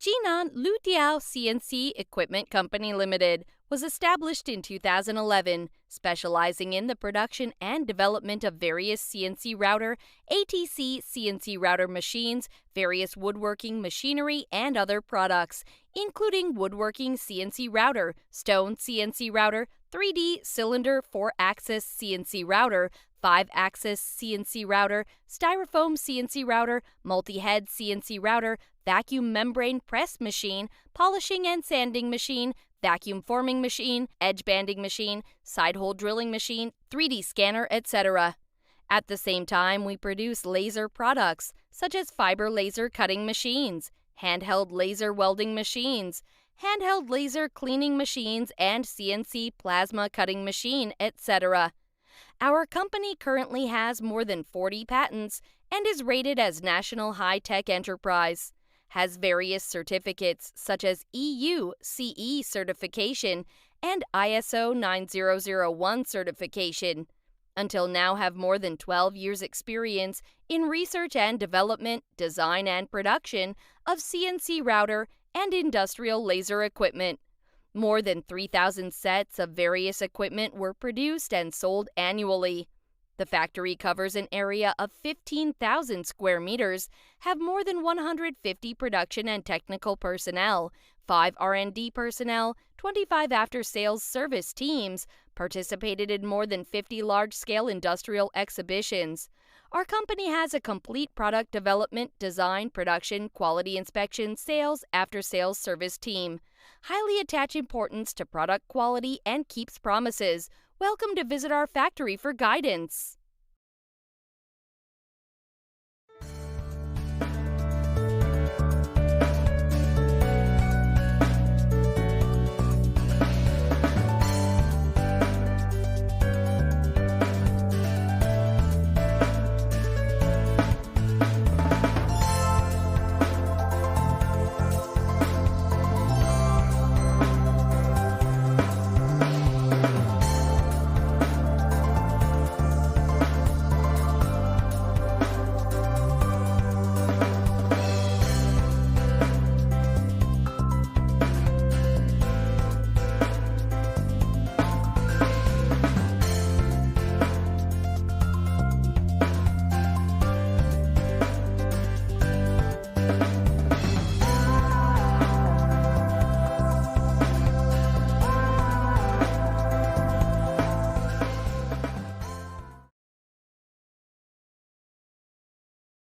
Jinan Lutiao CNC Equipment Company Limited was established in 2011, specializing in the production and development of various CNC router, ATC CNC router machines, various woodworking machinery, and other products, including woodworking CNC router, stone CNC router, 3D cylinder 4-axis CNC router, 5-axis CNC router, styrofoam CNC router, multi-head CNC router, vacuum membrane press machine, polishing and sanding machine, vacuum forming machine, edge banding machine, side hole drilling machine, 3D scanner, etc. At the same time, we produce laser products such as fiber laser cutting machines, handheld laser welding machines, handheld laser cleaning machines, and CNC plasma cutting machine, etc. Our company currently has more than 40 patents and is rated as National High-Tech Enterprise, has various certificates such as EU CE certification and ISO 9001 certification. Until now have more than 12 years experience in research and development, design and production of CNC router and industrial laser equipment. More than 3,000 sets of various equipment were produced and sold annually. The factory covers an area of 15,000 square meters, have more than 150 production and technical personnel, 5 R&D personnel, 25 after-sales service teams, participated in more than 50 large-scale industrial exhibitions. Our company has a complete product development, design, production, quality inspection, sales, after-sales service team. Highly attach importance to product quality and keeps promises. Welcome to visit our factory for guidance.